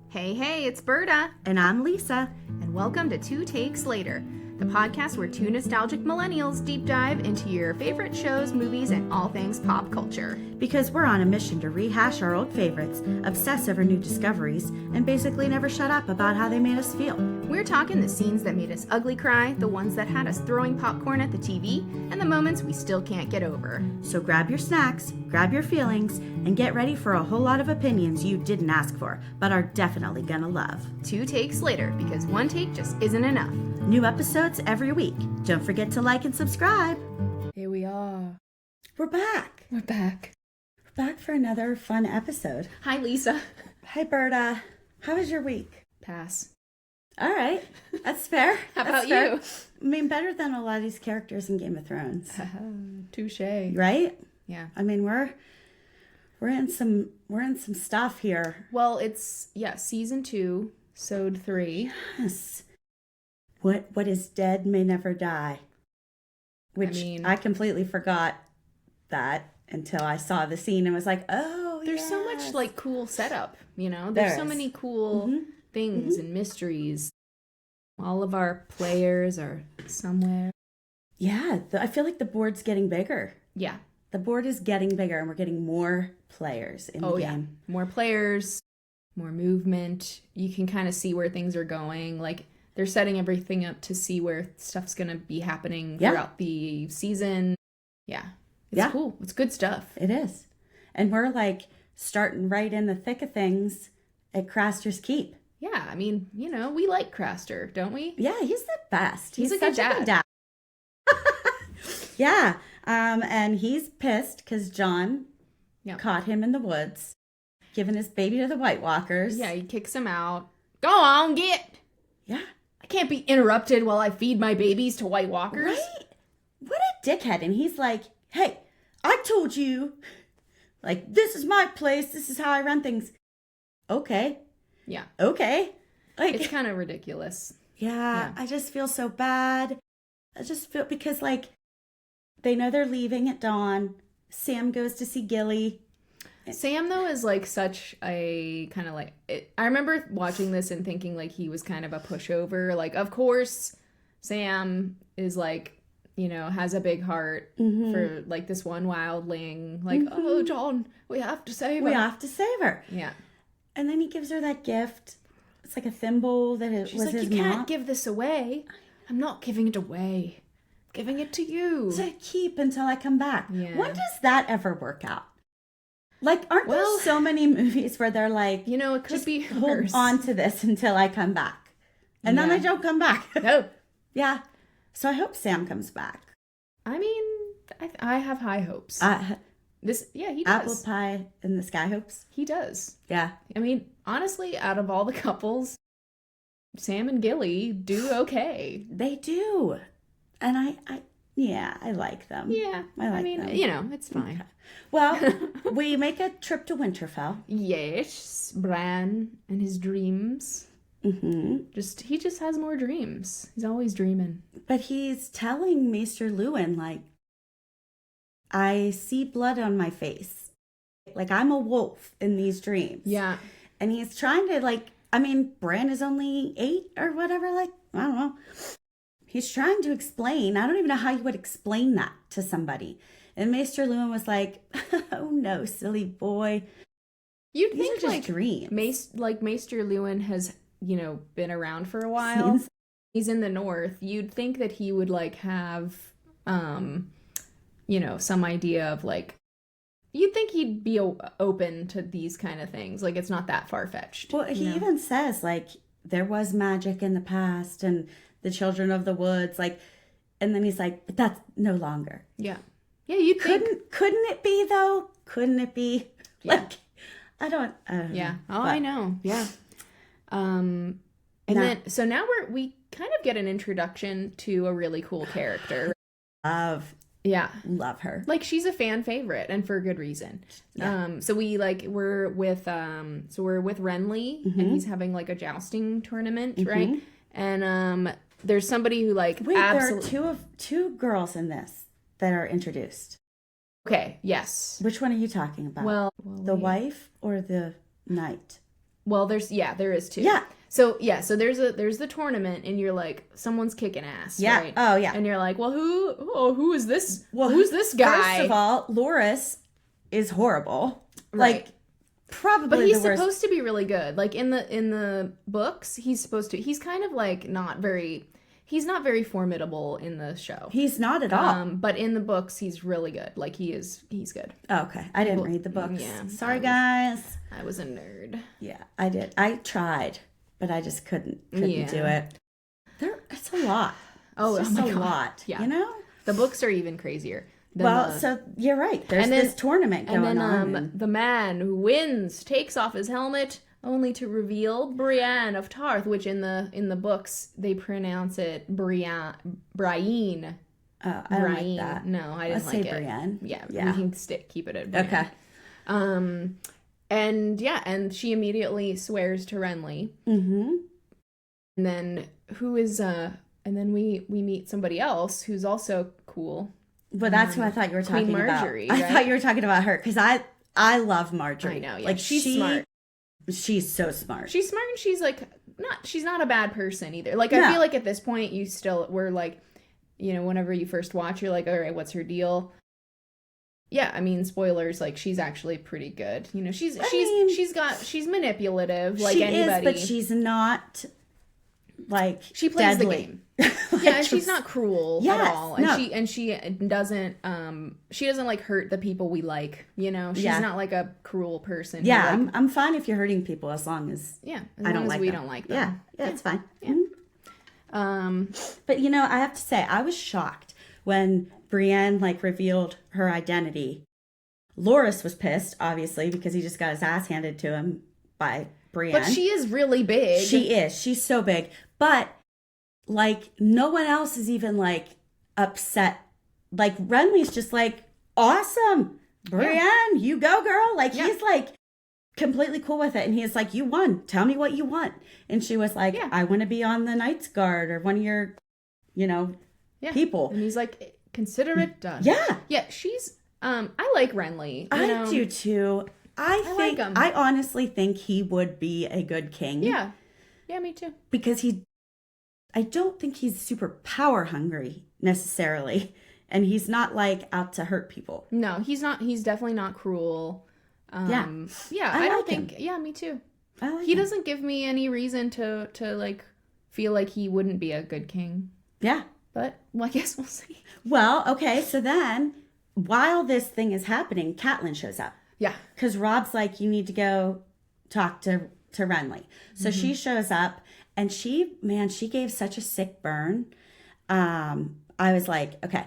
Hey, it's Berta. And I'm Lisa. And welcome to Two Takes Later, the podcast where two nostalgic millennials deep dive into your favorite shows, movies, and all things pop culture. Because we're on a mission to rehash our old favorites, obsess over new discoveries, and basically never shut up about how they made us feel. We're talking the scenes that made us ugly cry, the ones that had us throwing popcorn at the TV, and the moments we still can't get over. So grab your snacks, grab your feelings, and get ready for a whole lot of opinions you didn't ask for, but are definitely gonna love. Two takes later, because one take just isn't enough. New episodes every week. Don't forget to like and subscribe. Here we are. We're back. We're back. We're back for another fun episode. Hi, Lisa. Hi, Berta. How was your week? Pass. All right. That's fair. How That's about fair. you? I mean, better than a lot of these characters in Game of Thrones. Touche. Right? Yeah. I mean, we're in some stuff here. Well, it's, season 2, episode 3. Yes. What is dead may never die. Which I completely forgot that until I saw the scene and was like, oh, there's so much like cool setup, you know? There's so many cool things and mysteries. All of our players are somewhere. Yeah, I feel like the board's getting bigger. Yeah. The board is getting bigger and we're getting more players in the game. Yeah. More players, more movement. You can kind of see where things are going. Like, they're setting everything up to see where stuff's going to be happening throughout the season. Yeah. It's cool. It's good stuff. It is. And we're like starting right in the thick of things at Craster's Keep. Yeah. I mean, you know, we like Craster, don't we? Yeah, he's the best. He's a good dad. Yeah. And he's pissed because Jon caught him in the woods, giving his baby to the White Walkers. Yeah, he kicks him out. Go on, get. Yeah. I can't be interrupted while I feed my babies to White Walkers. Right? What a dickhead. And he's like, hey, I told you, like, this is my place. This is how I run things. Okay. Yeah. Okay. Like, it's kind of ridiculous. Yeah. I just feel so bad. I just feel because, like, they know they're leaving at dawn. Sam goes to see Gilly. Sam, though, is like such a kind of like... I remember watching this and thinking like he was kind of a pushover. Like, of course, Sam is like, you know, has a big heart for like this one wildling. Like, oh, Jon, we have to save her. We have to save her. Yeah. And then he gives her that gift. It's like a thimble that was She's like, his you can't mom. give this away. I'm not giving it away. I'm giving it to you. To keep until I come back. Yeah. When does that ever work out? Like, aren't there so many movies where they're like, you know, it could just be hold on to this until I come back. And then I don't come back. No. Yeah. So I hope Sam comes back. I mean, I have high hopes. He does. Apple pie in the sky hopes. He does. Yeah. I mean, honestly, out of all the couples, Sam and Gilly do okay. They do. And I like them. Yeah. I mean, them. You know, it's fine. Okay. Well, we make a trip to Winterfell. Yes. Bran and his dreams. Mm-hmm. He just has more dreams. He's always dreaming. But he's telling Maester Luwin, like, I see blood on my face. Like, I'm a wolf in these dreams. Yeah. And he's trying to, like, I mean, Bran is only 8 or whatever, like, I don't know. He's trying to explain. I don't even know how you would explain that to somebody. And Maester Luwin was like, oh no, silly boy. You'd These think are just like dreams. Maester Luwin has, you know, been around for a while. He's in the north. You'd think that he would like have, you know, some idea of like, you'd think he'd be open to these kind of things. Like, it's not that far-fetched. Well, he even says, like, there was magic in the past and the children of the woods, like, and then he's like, but that's no longer. Yeah. Yeah, you couldn't it be though? Couldn't it be? Yeah. Like, I don't yeah. Oh, I know. Yeah. And then now we kind of get an introduction to a really cool character. Love her. Like, she's a fan favorite, and for good reason. Yeah. So we're with Renly, and he's having like a jousting tournament, right? And there's somebody who like there are two girls in this that are introduced. Okay, yes. Which one are you talking about? Well the wife or the knight? Well, there is two. Yeah. So there's the tournament, and you're like, someone's kicking ass, Yeah. right? Oh, yeah. And you're like, well, who is this? Well, who's this guy? First of all, Loras is horrible. Right. Like, probably but he's the worst. supposed to be really good. Like in the books, he's kind of like he's not very formidable in the show. He's not at all. But in the books, he's really good. Like he's good. Oh, okay. I didn't read the books. Yeah. Sorry, guys. I was a nerd. Yeah, I did. I tried, but I just couldn't do it. It's a lot. Oh, it's my just a God. lot. Yeah. You know? The books are even crazier. So you're right. There's this tournament going on. And then the man who wins takes off his helmet only to reveal Brienne of Tarth, which in the books they pronounce it Brienne. Oh, I don't like that. No, I didn't Let's say like it. Brienne. Yeah, we can keep it at Brienne. Okay. And she immediately swears to Renly. Mm-hmm. And then and then we meet somebody else who's also cool. But that's who I thought you were talking Queen Margaery, about. right? I thought you were talking about her because I love Margaery. I know, yeah. Like she's smart. She's so smart. She's smart, and she's not a bad person either. Like, No. I feel like at this point we're like, you know, whenever you first watch, you're like, all right, what's her deal? Yeah, I mean, spoilers, like, she's actually pretty good. You know, she's manipulative like anybody. But she's not like she plays deadly. the game. Yeah, and she's not cruel at all. And she doesn't like hurt the people we like, you know. She's not like a cruel person. Yeah, like, I'm fine if you're hurting people as long as I don't like we don't like them. Yeah, it's fine. Yeah. Mm-hmm. But you know, I have to say, I was shocked when Brienne like revealed her identity. Loras was pissed, obviously, because he just got his ass handed to him by Brienne. But she is really big. She is. She's so big. But like no one else is even like upset. Like Renly's just like, awesome, Brienne, you go, girl. Like he's like completely cool with it, and he's like, you won. Tell me what you want. And she was like, I want to be on the Knight's Guard or one of your, you know, people. And he's like, consider it done. Yeah. She's I like Renly. I do too. I like him. I honestly think he would be a good king. Yeah, me too. Because I don't think he's super power hungry necessarily. And he's not like out to hurt people. No, he's not. He's definitely not cruel. I don't think. Yeah, me too. He doesn't give me any reason to like feel like he wouldn't be a good king. Yeah. But I guess we'll see. Well, okay. So then while this thing is happening, Catelyn shows up. Yeah. Because Rob's like, you need to go talk to Renly. So she shows up, and she gave such a sick burn. I was like, okay.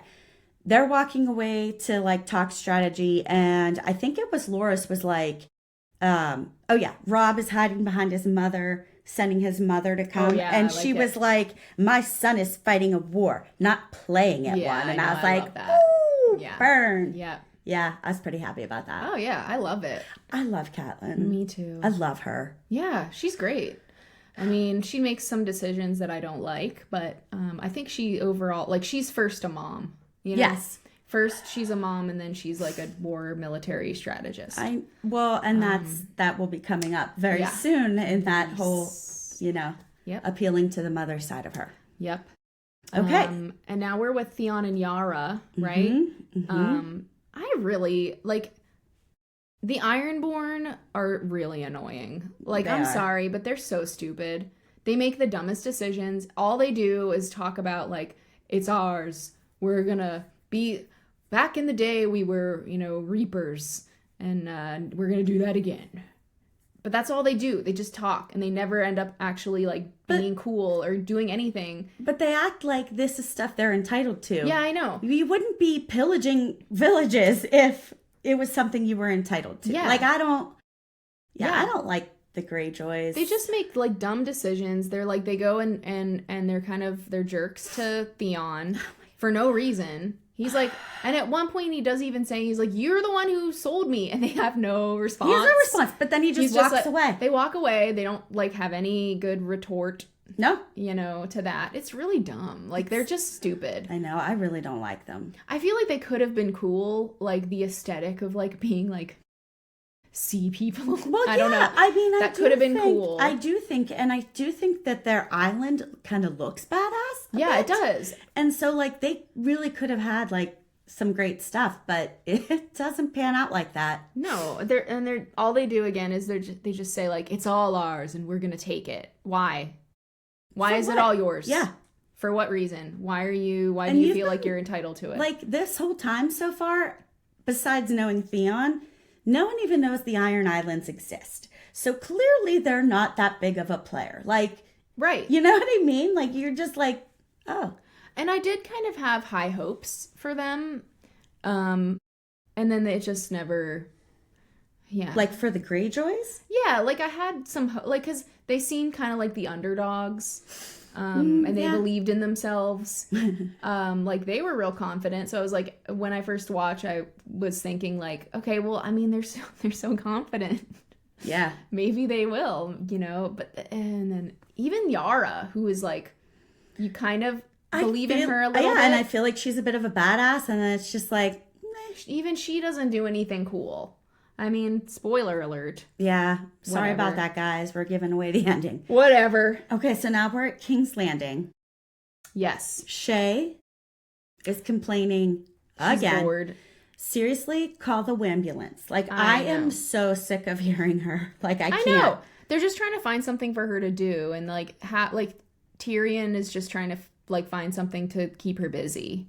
They're walking away to like talk strategy, and I think it was Loras was like, Rob is hiding behind his mother, sending his mother to come. And she was like, my son is fighting a war, not playing at one. And I was like, ooh, burn. Yeah. Yeah, I was pretty happy about that. Oh, yeah, I love it. I love Catelyn. Me too. I love her. Yeah, she's great. I mean, she makes some decisions that I don't like, but I think she overall, like, she's first a mom. You know? Yes. First, she's a mom, and then she's like a war military strategist. That will be coming up very soon in that whole, you know, appealing to the mother side of her. Yep. Okay. And now we're with Theon and Yara, right? Mm-hmm. I really like the Ironborn are really annoying. Like, I'm sorry, but they're so stupid. They make the dumbest decisions. All they do is talk about like, it's ours. We're gonna be back in the day we were, you know, reapers, and we're gonna do that again. But that's all they do. They just talk, and they never end up actually like being cool or doing anything. But they act like this is stuff they're entitled to. Yeah, I know. You wouldn't be pillaging villages if it was something you were entitled to. Yeah. Like I don't like the Greyjoys. They just make like dumb decisions. They're like they go and they're kind of they're jerks to Theon for no reason. He's like, and at one point he does even say, he's like, you're the one who sold me. And they have no response. He has no response, but then he just walks away. They walk away. They don't like have any good retort. No. You know, to that. It's really dumb. Like, they're just stupid. I know. I really don't like them. I feel like they could have been cool. Like, the aesthetic of like being like sea people. Well, I don't know. I mean, that could have been cool. I do think that their island kind of looks badass. Yeah, it does. And so, like, they really could have had, like, some great stuff, but it doesn't pan out like that. No, they're all they do again is they just say, like, it's all ours and we're gonna take it. Why? Why is it all yours? Yeah. For what reason? Why do you feel like you're entitled to it? Like, this whole time so far, besides knowing Theon, no one even knows the Iron Islands exist. So clearly they're not that big of a player. Like, right. You know what I mean? Like, you're just like, oh. And I did kind of have high hopes for them. And then it just never, yeah. Like for the Greyjoys? Yeah, like I had some, like, because they seemed kind of like the underdogs. And they believed in themselves. Like they were real confident. So I was like, when I first watched, I was thinking like, okay, well, I mean, they're so confident. Yeah. Maybe they will, you know, and then even Yara, who is like, you kind of believe in her a little bit. And I feel like she's a bit of a badass, and then it's just like, even she doesn't do anything cool. I mean, spoiler alert. Yeah. Sorry about that, guys. We're giving away the ending. Whatever. Okay, so now we're at King's Landing. Yes. Shay is complaining again. Bored. Seriously, call the ambulance. Like, I am so sick of hearing her. Like, I can't. Know. They're just trying to find something for her to do. And, like, Tyrion is just trying to, like, find something to keep her busy.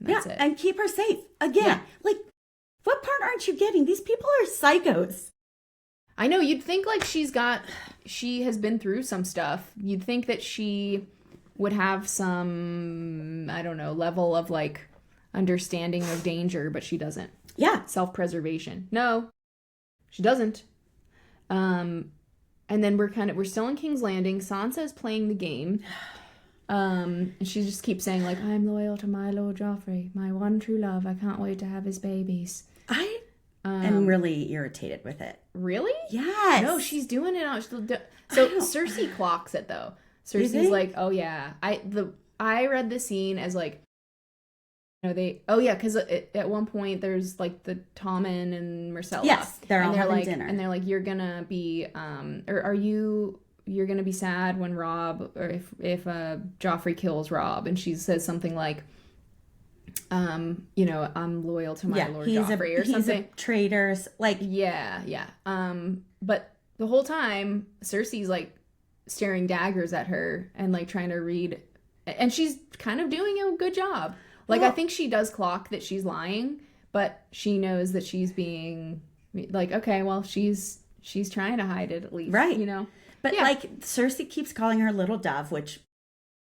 That's it. And keep her safe. Again, like, what part aren't you getting? These people are psychos. I know. You'd think, like, she has been through some stuff. You'd think that she would have some, I don't know, level of, like, understanding of danger, but she doesn't. Yeah. Self-preservation. No, she doesn't. And then we're still in King's Landing. Sansa's playing the game. And she just keeps saying, like, I'm loyal to my Lord Joffrey, my one true love. I can't wait to have his babies. I am really irritated with it. Really? Yes. No, she's doing it on. So Cersei clocks it though. Cersei's like, oh yeah. I read the scene as like, you know, because at one point there's like the Tommen and Myrcella. Yes, they're all having like, dinner, and they're like, you're gonna be, or are you? You're gonna be sad when Robb, or if Joffrey kills Robb, and she says something like, you know, I'm loyal to my Lord Joffrey or something. He's a traitor, like yeah. But the whole time Cersei's like staring daggers at her and like trying to read, and she's kind of doing a good job. Like, I think she does clock that she's lying, but she knows that she's being like, okay, well, she's trying to hide it at least, right? You know. But, like, Cersei keeps calling her little dove, which,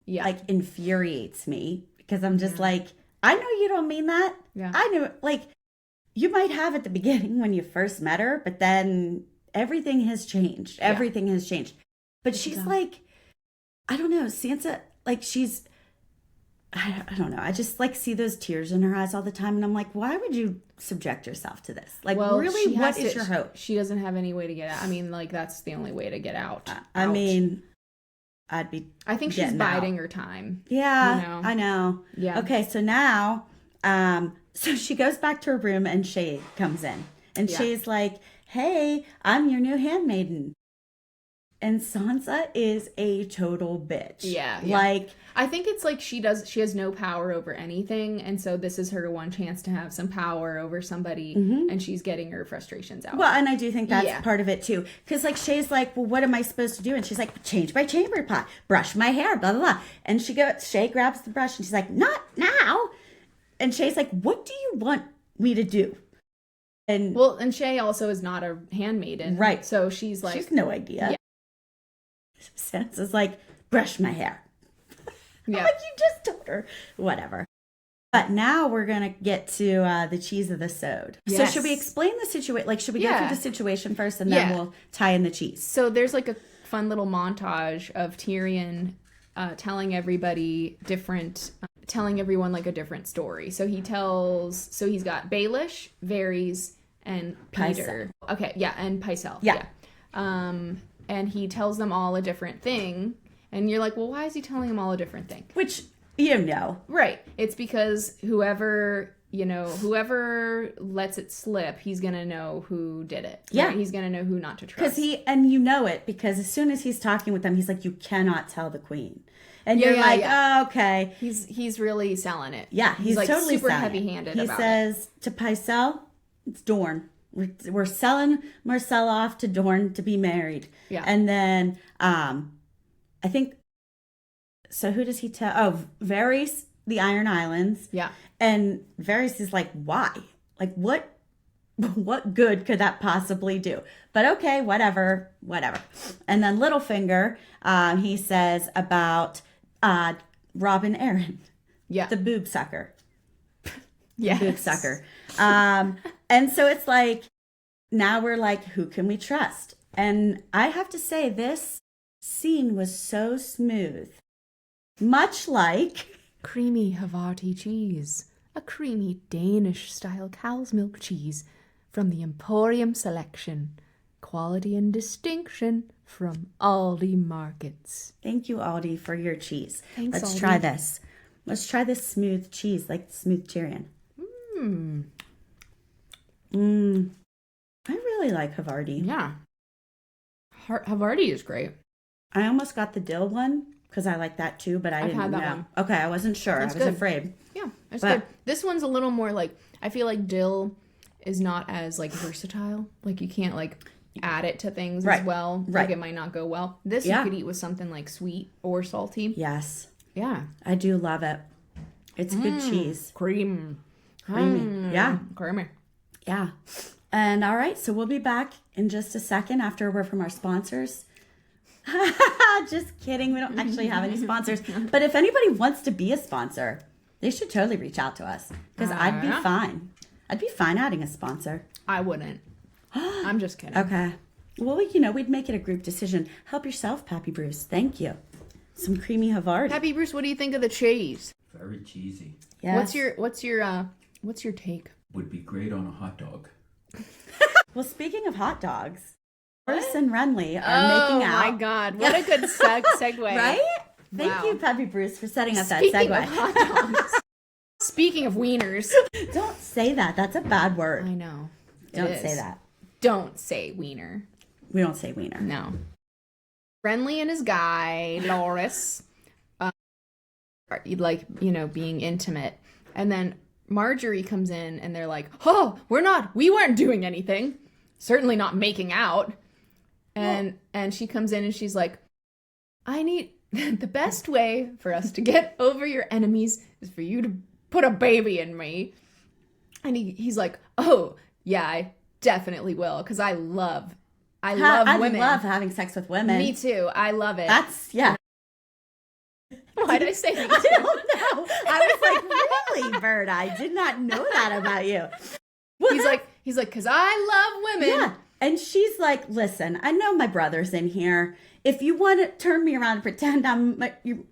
like, infuriates me. Because I'm just like, I know you don't mean that. Yeah. I know, like, you might have at the beginning when you first met her, but then everything has changed. Yeah. Everything has changed. But she's like, I don't know, Sansa, like, she's, I don't know. I just, like, see those tears in her eyes all the time. And I'm like, why would you subject yourself to this? Like, really, what is your hope? She doesn't have any way to get out. I mean, like, that's the only way to get out. I mean, I think she's biding her time. Yeah, you know? I know. Yeah. Okay, so now, so she goes back to her room and Shay comes in. And Shay's like, hey, I'm your new handmaiden. And Sansa is a total bitch. Yeah. Like, I think it's like she has no power over anything. And so this is her one chance to have some power over somebody. Mm-hmm. And she's getting her frustrations out. Well, and I do think that's part of it too. Because like Shay's like, well, what am I supposed to do? And she's like, change my chamber pot, brush my hair, blah, blah, blah. And Shay grabs the brush and she's like, not now. And Shay's like, what do you want me to do? And Shay also is not a handmaiden. Right. So she's like, she's no idea. Yeah. Sansa's like, brush my hair. Yeah. Like, you just told her. Whatever. But now we're going to get to the cheese of the sode. Yes. So should we explain the situation? Like, should we go through the situation first and then we'll tie in the cheese? So there's like a fun little montage of Tyrion telling everybody telling everyone like a different story. So he's got Baelish, Varys, and Peter. Pycelle. Okay, yeah, and Pycelle. Yeah. And he tells them all a different thing. And you're like, well, why is he telling them all a different thing? Which, you know. Right. It's because whoever you know, whoever lets it slip, he's gonna know who did it. Yeah. Right? He's gonna know who not to trust. And you know it, because as soon as he's talking with them, he's like, you cannot tell the queen. And you're like, oh, okay. He's really selling it. Yeah, he's like totally super selling heavy-handed it. He about says to Pycelle, it's Dorne. We're selling Marcella off to Dorne to be married. Yeah. And then I think, so who does he tell? Oh, Varys, the Iron Islands. Yeah. And Varys is like, why? Like, what good could that possibly do? But okay, whatever. And then Littlefinger, he says about Robin Arryn. Yeah. The boob sucker. Yes. Boob sucker. And so it's like, now we're like, who can we trust? And I have to say, this scene was so smooth. Much like creamy Havarti cheese, a creamy Danish-style cow's milk cheese from the Emporium selection. Quality and distinction from Aldi Markets. Thank you, Aldi, for your cheese. Thanks, Let's Aldi. try this. Let's try this smooth cheese, like smooth Tyrion. I really like Havarti. Yeah. Havarti is great. I almost got the dill one because I like that too, but I didn't had that know. one. Okay, I wasn't sure. That's I was good. afraid. Yeah, it's But- good. This one's a little more like, I feel like dill is not as like versatile. Like you can't like add it to things Right. as well. Right. Like it might not go well. This Yeah. you could eat with something like sweet or salty. Yes, Yeah. I do love it. It's good cheese. Cream. Creamy. Yeah. Creamy. Yeah. And all right, so we'll be back in just a second after a word from our sponsors. Just kidding. We don't actually have any sponsors. But if anybody wants to be a sponsor, they should totally reach out to us because I'd be fine. I'd be fine adding a sponsor. I wouldn't. I'm just kidding. Okay. Well, we'd make it a group decision. Help yourself, Pappy Bruce. Thank you. Some creamy Havarti. Happy Bruce, what do you think of the cheese? Very cheesy. Yes. What's your take? Would be great on a hot dog. Well, speaking of hot dogs, Boris and Renly are making out. Oh my God! What a good segue. Right? Thank Wow. you, Pappy Bruce, for setting up Speaking that of segue. hot dogs. Speaking of wieners. Don't say that. That's a bad word. I know. Don't It say is. that. Don't say wiener. We don't say wiener. No. Renly and his guy, Loris, are like, being intimate. And then Margaery comes in and they're like, oh, we weren't doing anything. Certainly not making out. And she comes in and she's like, I need, the best way for us to get over your enemies is for you to put a baby in me. And he's like, oh, yeah, I definitely will. Because I love women. I love having sex with women. Me too. I love it. Yeah. Why did I say me I too? don't know. I was like, really, Bird? I did not know that about you. Well, He's like, because I love women. yeah. And she's like, listen, I know my brother's in here. If you want to turn me around and pretend I'm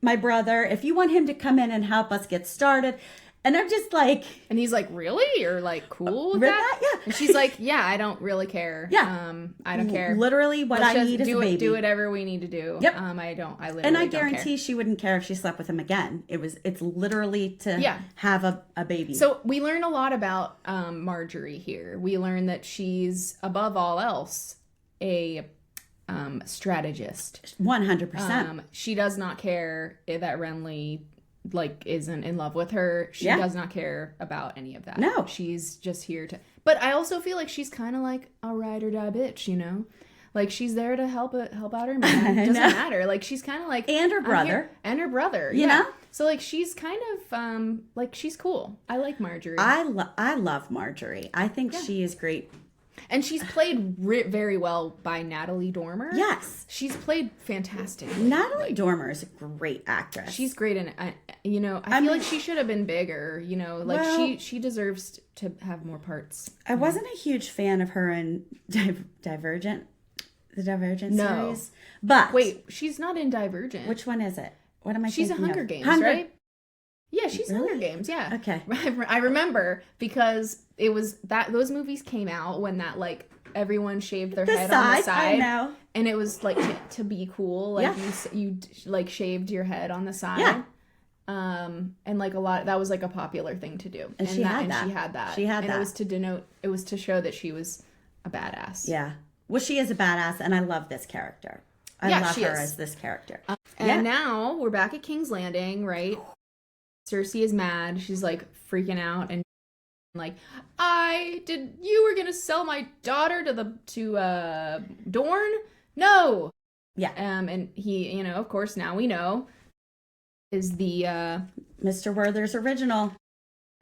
my brother, if you want him to come in and help us get started. And I'm just like... And he's like, really? You're like cool with With that? that? Yeah. And she's like, yeah, I don't really care. Yeah. I don't care. Literally what Let's I just need is a baby. do whatever we need to do. Yep. I literally And I don't guarantee care. she wouldn't care if she slept with him again. It's literally to have a baby. So we learn a lot about Margaery here. We learn that she's, above all else, a strategist. 100%. She does not care that Renly isn't in love with her. She does not care about any of that. No. She's just here to... But I also feel like she's kind of like a ride or die bitch, Like she's there to help out her man. Doesn't matter. Like she's kind of like... And her I'm brother. here- And her brother. You know? So like she's kind of she's cool. I like Margaery. I love Margaery. I think she is great. And she's played very well by Natalie Dormer. Yes. She's played fantastic. Natalie Dormer is a great actress. She's great in it. I feel like she should have been bigger, Well- she deserves to have more parts. I wasn't a huge fan of her in Divergent, the Divergent No. series. But Wait, she's not in Divergent. which one is it? What am I She's a thinking Hunger of? Games, right? Yeah, she's Really? Hunger Games, yeah. Okay. I remember because it was that those movies came out when that everyone shaved their head on the side. I know. And it was to be cool, you shaved your head on the side. Yeah. And like that was like a popular thing to do. And she had that. She had that. It was to show that she was a badass. Yeah. Well, she is a badass, and I love this character. I love her as this character. And now we're back at King's Landing, right? Cersei is mad. She's like freaking out and like, you were gonna sell my daughter to Dorne? No. Yeah. And he, of course, now we know, is the Mr. Werther's original.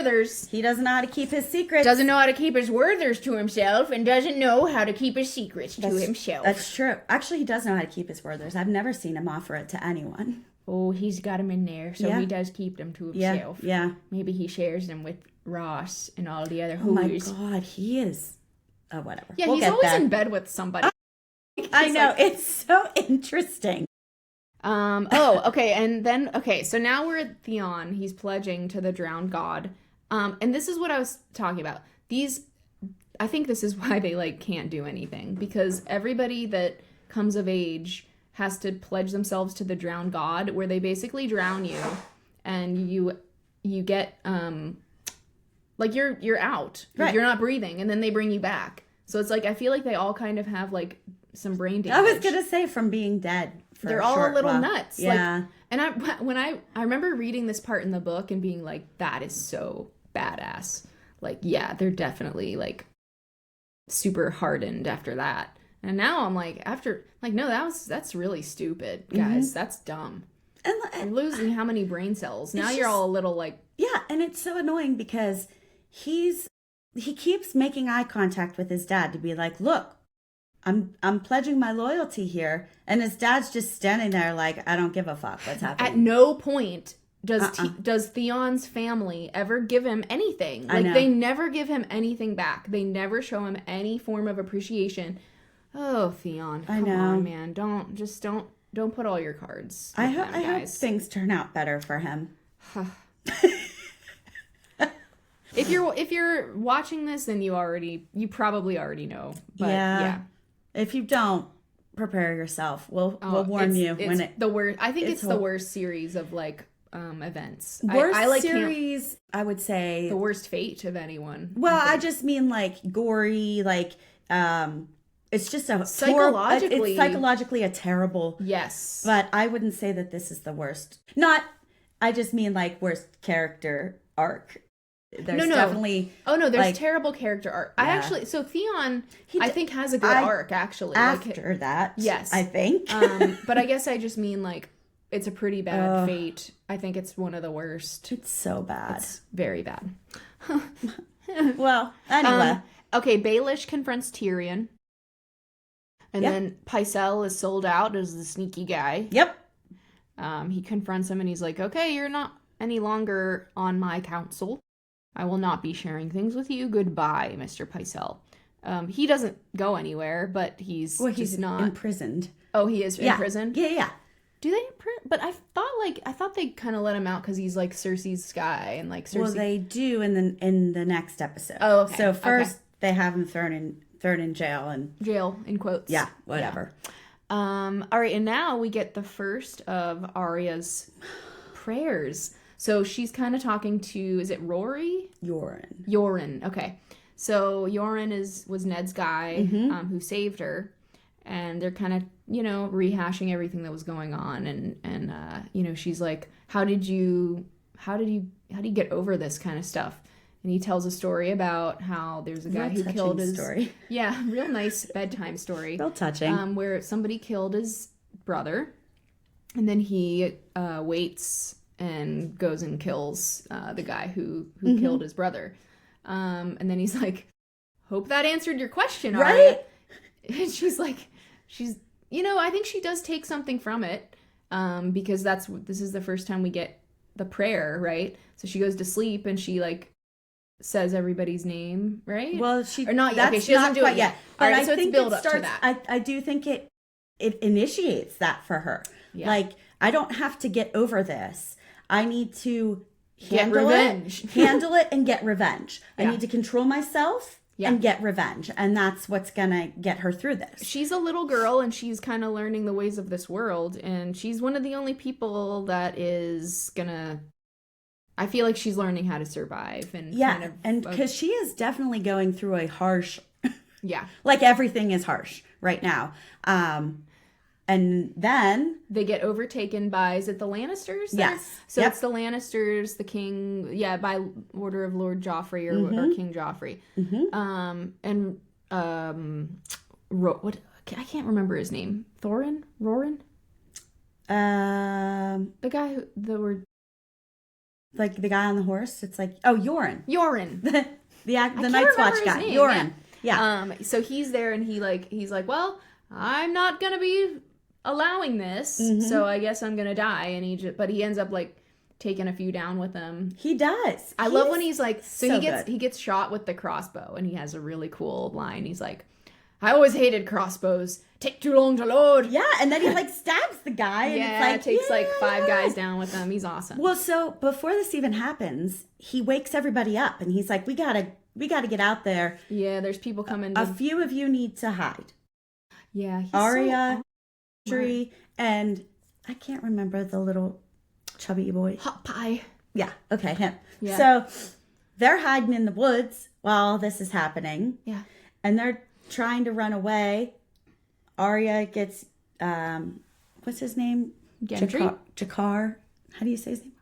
Werther's. He doesn't know how to keep his secrets. Doesn't know how to keep his Werther's to himself, and doesn't know how to keep his secrets to himself. That's true. Actually, he does know how to keep his Werther's. I've never seen him offer it to anyone. Oh, he's got them in there, so he does keep them to himself. Yeah. Maybe he shares them with Ross and all the other hoers. Oh my God, he is. Oh, whatever. Yeah, he's always in bed with somebody. I know, it's so interesting. Okay, and then, so now we're at Theon. He's pledging to the drowned god. And this is what I was talking about. I think this is why they, like, can't do anything. Because everybody that comes of age has to pledge themselves to the drowned god, where they basically drown you, and you get, like, you're out. Right. You're not breathing, and then they bring you back. So it's like, I feel like they all kind of have, like, some brain damage. I was gonna say from being dead. They're all a little nuts. Yeah. Like, and I remember reading this part in the book and being like, that is so badass. Like, yeah, they're definitely like super hardened after that. And now I'm like, no, that's really stupid, guys. Mm-hmm. That's dumb. And you're losing how many brain cells? Now you're all a little like, yeah, and it's so annoying because he keeps making eye contact with his dad to be like, look, I'm pledging my loyalty here, and his dad's just standing there like, I don't give a fuck what's happening. At no point does Theon's family ever give him anything. Like, they never give him anything back. They never show him any form of appreciation. Oh, Theon, come on, man. Don't put all your cards. I hope things turn out better for him. If you're watching this, then you probably already know. But yeah. If you don't, prepare yourself. We'll warn you when it. The worst. I think it's the worst series of like events. Worst series, I would say. The worst fate of anyone. Well, I just mean like gory, like it's just a psychologically. It's psychologically a terrible. Yes. But I wouldn't say that this is the worst. I just mean like worst character arc. There's definitely. Oh no, there's terrible character arc. Yeah. So Theon, I think has a good arc actually. After that, yes, I think. But I guess I just mean like it's a pretty bad fate. I think it's one of the worst. It's so bad. It's very bad. Well, anyway. Okay, Baelish confronts Tyrion, and then Pycelle is sold out as the sneaky guy. Yep. He confronts him and he's like, "Okay, you're not any longer on my council. I will not be sharing things with you. Goodbye, Mr. Pycelle." He doesn't go anywhere, but he's not imprisoned. Oh, he is in prison? Yeah. Do they But I thought they kind of let him out because he's like Cersei's guy and like Cersei. Well, they do in the next episode. Oh, okay. So first they have him thrown in jail in quotes. Yeah, whatever. Yeah. All right, and now we get the first of Arya's prayers. So she's kind of talking to, is it Rory? Yoren. Okay. So Yoren was Ned's guy who saved her, and they're kind of, rehashing everything that was going on, and she's like, how did you get over this kind of stuff? And he tells a story about how there's a guy who killed his story. Yeah, real nice bedtime story. Real touching. Where somebody killed his brother, and then he waits and goes and kills the guy who killed his brother. And then he's like, hope that answered your question, right? Arya. And she's like, I think she does take something from it, because this is the first time we get the prayer, right? So she goes to sleep and she like says everybody's name, right? Well, she not yet. Okay, she doesn't do it yet. But all right, I so think it's build it up starts, to that. I do think it initiates that for her. Yeah. Like, I don't have to get over this. I need to handle it and get revenge. Yeah. I need to control myself and get revenge. And that's what's going to get her through this. She's a little girl and she's kind of learning the ways of this world. And she's one of the only people that is going to I feel like she's learning how to survive and Yeah, kind of, and because she is definitely going through a harsh, yeah. like everything is harsh right now. And then They get overtaken by, is it the Lannisters? there? Yes. So Yep. it's the Lannisters, the king, by order of Lord Joffrey or King Joffrey. What? I can't remember his name. Roran? The guy like the guy on the horse, it's like, oh, Yoren. Yoren. the Night's Watch guy. Name, Yoren. Yeah. So he's there and he's like, well, I'm not gonna be allowing this, so I guess I'm gonna die. And but he ends up like taking a few down with him. He does. I love when he's like, so he gets shot with the crossbow, and he has a really cool line. He's like, I always hated crossbows. Take too long to load. Yeah, and then he like stabs the guy, and it's like, takes like 5 guys down with him. He's awesome. Well, so before this even happens, he wakes everybody up, and he's like, we gotta get out there. Yeah, there's people coming. A few of you need to hide. Yeah, he's Arya, Tree, and I can't remember the little chubby boy. Hot Pie. Yeah, okay, him. Yeah. So they're hiding in the woods while this is happening. Yeah. And they're trying to run away. Arya gets, what's his name? Gendry? Jakar. How do you say his name?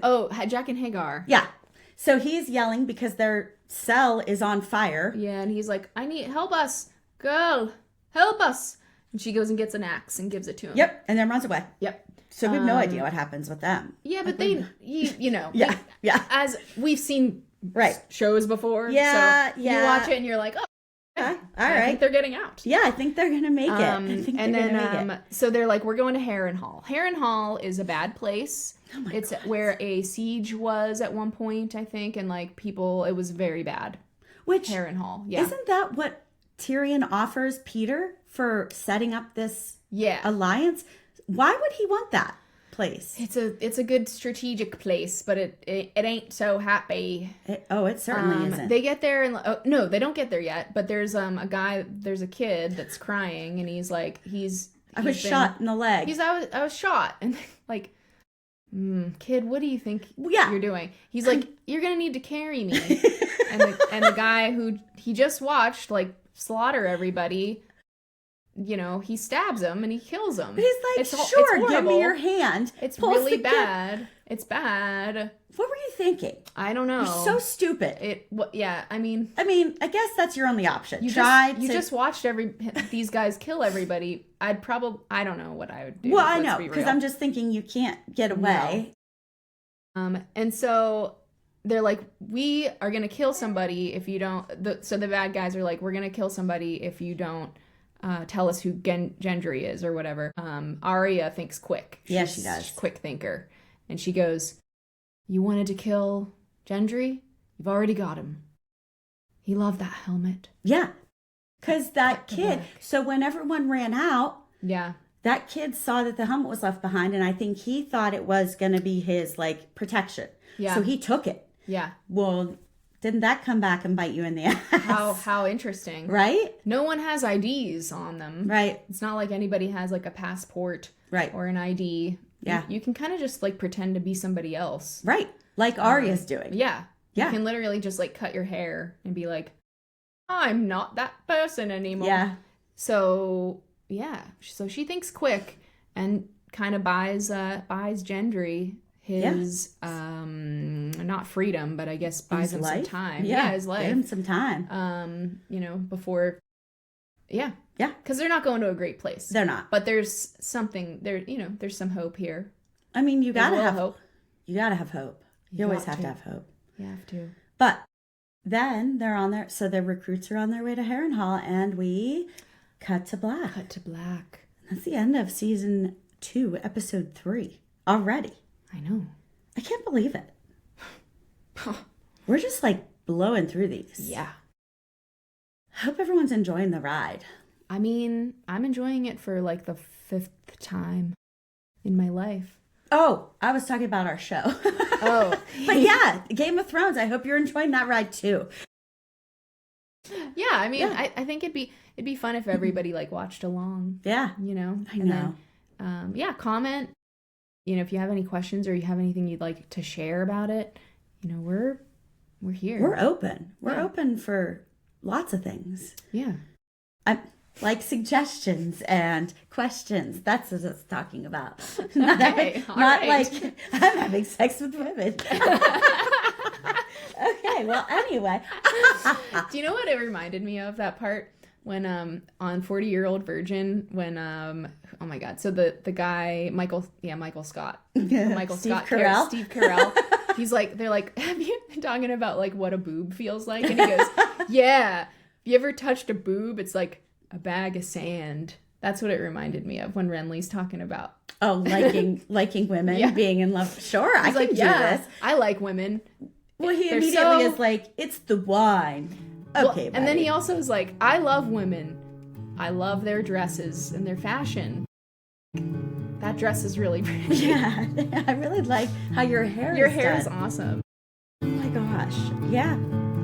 Oh, Jack and Hagar. Yeah. So he's yelling because their cell is on fire. Yeah, and he's like, I need, help us. Girl, help us. And she goes and gets an axe and gives it to him. Yep. And then runs away. Yep. So we have no idea what happens with them. Yeah, but you know. Yeah. Yeah. As we've seen Right. shows before. Yeah, so yeah. You watch it and you're like, oh, Okay. All I right. think they're getting out. Yeah, I think they're going to make it. I think And they're then, going to make it. so they're like, we're going to Harrenhal. Harrenhal is a bad place. Oh my It's goodness. where a siege was at one point, I think, and like people, it was very bad. Which, Harrenhal, yeah. isn't that what Tyrion offers Peter for setting up this Yeah. alliance? Why would he want that place? It's a good strategic place, but it ain't so happy. It certainly isn't. They get there and no, they don't get there yet. But there's a kid that's crying, and he's like, I was shot in the leg. I was shot, and like, kid, what do you think Yeah. you're doing? He's like, you're gonna need to carry me, and the guy who he just watched like slaughter everybody. You know, he stabs him and he kills him. But he's like, it's sure, give horrible. me your hand. It's Pulls really the bad. It's bad. What were you thinking? I don't know. You're so stupid. Yeah, I mean, I guess that's your only option. you just watched these guys kill everybody. I don't know what I would do. Well, I let's know, be because real. I'm just thinking you can't get away. And so they're like, we are gonna kill somebody if you don't. So the bad guys are like, we're gonna kill somebody if you don't tell us who Gendry is or whatever. Arya thinks quick. Yeah, she does. She's a quick thinker, and she goes, "You wanted to kill Gendry? You've already got him. He loved that helmet." Yeah. Because that the kid, black. so when everyone ran out, Yeah. that kid saw that the helmet was left behind, and I think he thought it was going to be his, like, protection. Yeah. So he took it. Yeah. Well, didn't that come back and bite you in the ass? How interesting. Right? No one has IDs on them. Right. It's not like anybody has like a passport Right. or an ID. Yeah. You can kind of just like pretend to be somebody else. Right. Like Arya's doing. Yeah. Yeah. You can literally just like cut your hair and be like, I'm not that person anymore. Yeah. So, yeah. So she thinks quick and kind of buys Gendry his not freedom, but I guess buys him some time. Yeah, his life. Give him some time. Before Yeah. Because they're not going to a great place. They're not. But there's something there, there's some hope here. I mean, you There's gotta a little have hope. You gotta have hope. You always got have to to. have hope. You have to. But then they're on their, so the recruits are on their way to Harrenhal, and we cut to black. Cut to black. That's the end of season 2, episode 3 already. I know. I can't believe it. We're just like blowing through these. Yeah. Hope everyone's enjoying the ride. I mean, I'm enjoying it for like the 5th time in my life. Oh, I was talking about our show. Oh. But yeah, Game of Thrones. I hope you're enjoying that ride too. Yeah, I mean, Yeah. I think it'd be fun if everybody like watched along. Yeah. You know? I know. And then, comment you know, if you have any questions or you have anything you'd like to share about it, you know, we're here. We're open. We're Yeah. open for lots of things. Yeah. Like suggestions and questions. That's what it's talking about. Not, Okay, all not right. like I'm having sex with women. Okay, well, anyway. Do you know what it reminded me of, that part when on 40-Year-Old Virgin, when oh my god, so the guy Michael Scott. Michael Steve Scott Carell. Steve Carell. He's like, they're like, have you been talking about like what a boob feels like? And he goes, yeah. Have you ever touched a boob? It's like a bag of sand. That's what it reminded me of when Renly's talking about. Oh, liking women, Yeah. being in love. Sure, I He's can like, do yeah, this. I like women. Well, he They're immediately so- is like, it's the wine. Well, Okay, and then buddy. he also is like, I love women. I love their dresses and their fashion. That dress is really pretty. Yeah, I really like how your hair Your is hair is done. awesome. Oh my gosh. Yeah.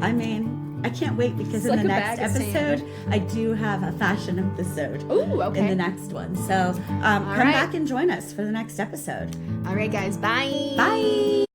I mean, I can't wait because It's in like the a next bag of episode, sand. I do have a fashion episode Ooh, okay. in the next one. So come right. back and join us for the next episode. All right, guys. Bye. Bye.